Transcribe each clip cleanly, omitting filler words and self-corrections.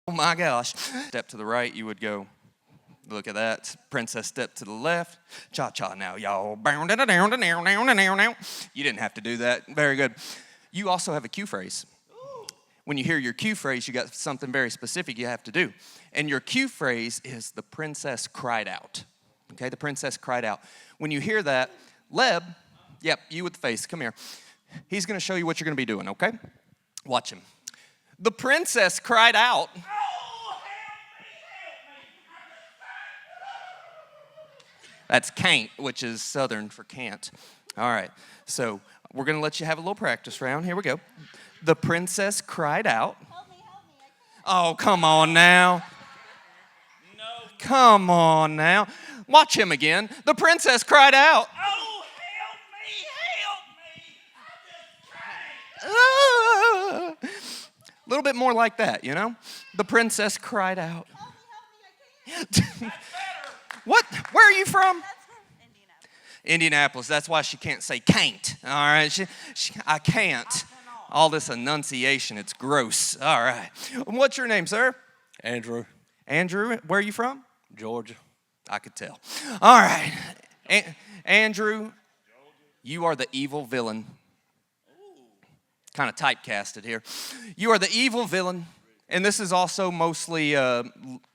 Oh my gosh. Step to the right, you would go, look at that. Princess step to the left. Cha-cha now, y'all. You didn't have to do that. Very good. You also have a cue phrase. When you hear your cue phrase, you got something very specific you have to do. And your cue phrase is the princess cried out. Okay, the princess cried out. When you hear that, Leb, yep, you with the face, come here. He's going to show you what you're going to be doing, okay? Watch him. The princess cried out. That's can't, which is Southern for can't. All right, so we're going to let you have a little practice round. Here we go. The princess cried out. Help me, Oh, come on now. No. Come on now. Watch him again. The princess cried out. Oh, help me, I just can't. A little bit more like that, you know? The princess cried out. Help me, I can't. What? Where are you from? That's from Indianapolis. Indianapolis. That's why she can't say can't. All right. I can't. All this enunciation, it's gross. All right. What's your name, sir? Andrew, Andrew. Where are you from? Georgia. I could tell. All right. Andrew, you are the evil villain. Kind of typecasted here. You are the evil villain. And this is also mostly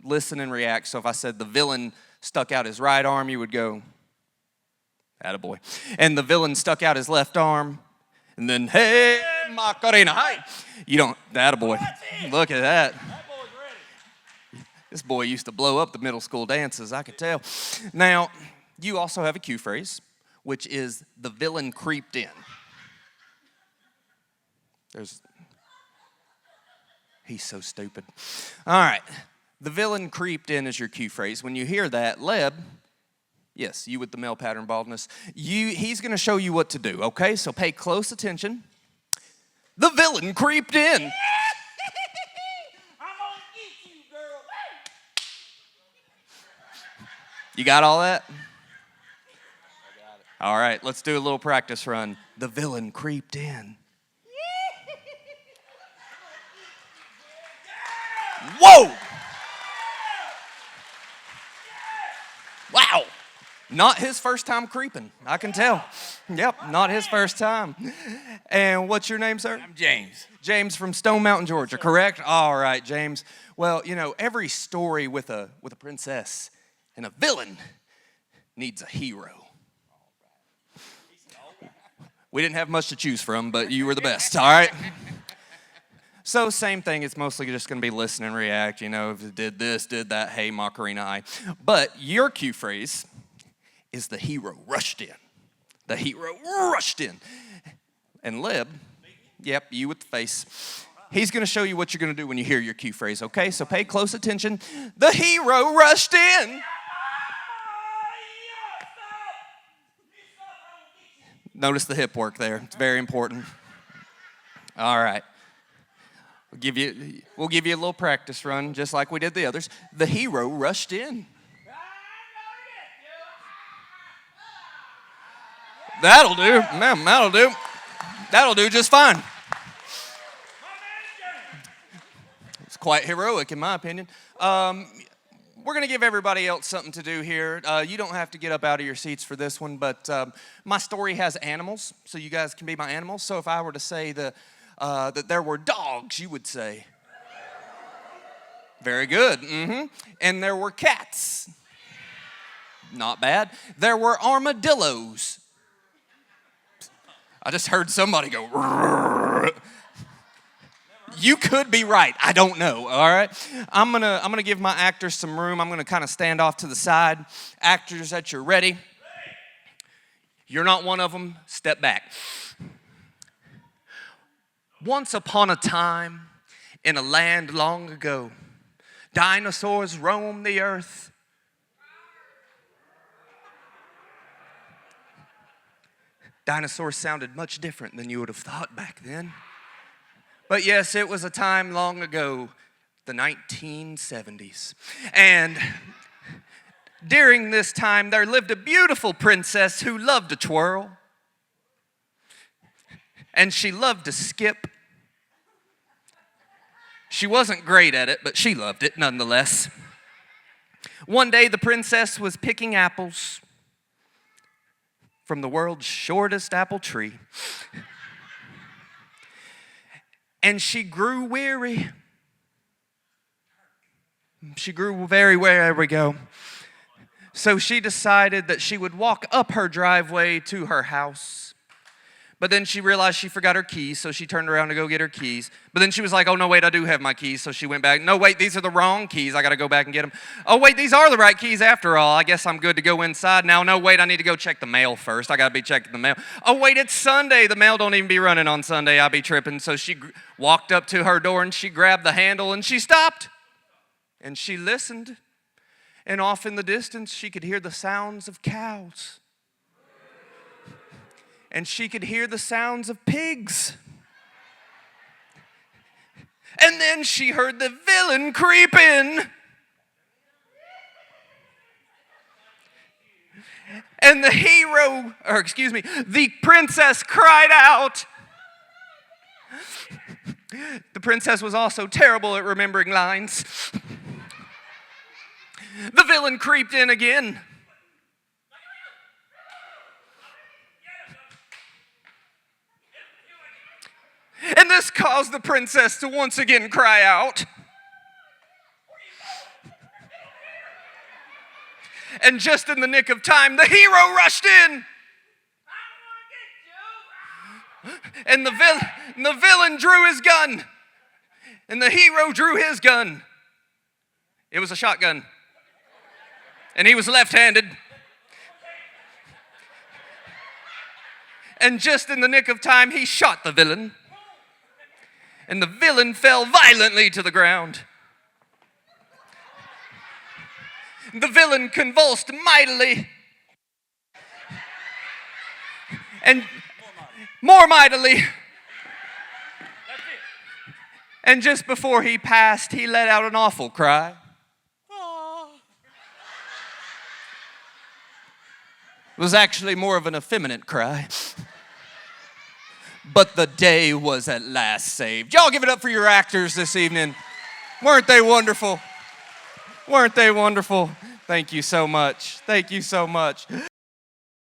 listen and react. So if I said the villain stuck out his right arm, you would go, attaboy. And the villain stuck out his left arm, and then, hey, Macarena, hi. You don't, attaboy. Look at that. This boy used to blow up the middle school dances, I could tell. Now, you also have a cue phrase, which is the villain creeped in. He's so stupid. All right. The villain creeped in is your cue phrase. When you hear that, Leb, yes, you with the male pattern baldness, he's going to show you what to do, okay? So pay close attention. The villain creeped in. I'm gonna get you, girl. You got all that? I got it. All right, let's do a little practice run. The villain creeped in. Whoa! Wow. Not his first time creeping, I can tell. Yep, not his first time. And what's your name, sir? I'm James. James from Stone Mountain, Georgia, correct? All right, James. Well, you know, every story with a princess and a villain needs a hero. We didn't have much to choose from, but you were the best, all right? So same thing, it's mostly just going to be listen and react, you know, if it did this, did that, hey, Macarena, hi. But your cue phrase is the hero rushed in. The hero rushed in. And Lib, yep, you with the face, he's going to show you what you're going to do when you hear your cue phrase, okay? So pay close attention. The hero rushed in. Notice the hip work there. It's very important. All right. We'll give you a little practice run, just like we did the others. The hero rushed in. That'll do, ma'am, that'll do. That'll do just fine. It's quite heroic, in my opinion. We're going to give everybody else something to do here. You don't have to get up out of your seats for this one, but my story has animals, so you guys can be my animals. So if I were to say that there were dogs, you would say, very good. Mm-hmm. And there were cats. Not bad. There were armadillos. I just heard somebody go, rrr. You could be right. I don't know, all right? I'm gonna give my actors some room. I'm gonna kind of stand off to the side. Actors, that you're ready. You're not one of them. Step back. Once upon a time, in a land long ago, dinosaurs roamed the earth. Dinosaurs sounded much different than you would have thought back then. But yes, it was a time long ago, the 1970s. And during this time, there lived a beautiful princess who loved to twirl. And she loved to skip. She wasn't great at it, but she loved it nonetheless. One day, the princess was picking apples from the world's shortest apple tree. And she grew weary. She grew very weary. There we go. So she decided that she would walk up her driveway to her house. But then she realized she forgot her keys, so she turned around to go get her keys. But then she was like, oh, no, wait, I do have my keys. So she went back. No, wait, these are the wrong keys. I got to go back and get them. Oh, wait, these are the right keys after all. I guess I'm good to go inside now. No, wait, I need to go check the mail first. I got to be checking the mail. Oh, wait, it's Sunday. The mail don't even be running on Sunday. I'll be tripping. So she walked up to her door, and she grabbed the handle, and she stopped. And she listened. And off in the distance, she could hear the sounds of cows. And she could hear the sounds of pigs. And then she heard the villain creep in. And the princess cried out. The princess was also terrible at remembering lines. The villain creeped in again. And this caused the princess to once again cry out. And just in the nick of time, the hero rushed in. And the villain drew his gun. And the hero drew his gun. It was a shotgun. And he was left-handed. And just in the nick of time, he shot the villain. And the villain fell violently to the ground. The villain convulsed mightily. And more mightily. And just before he passed, he let out an awful cry. It was actually more of an effeminate cry. But the day was at last saved. Y'all give it up for your actors this evening. Weren't they wonderful? Weren't they wonderful? Thank you so much. Thank you so much.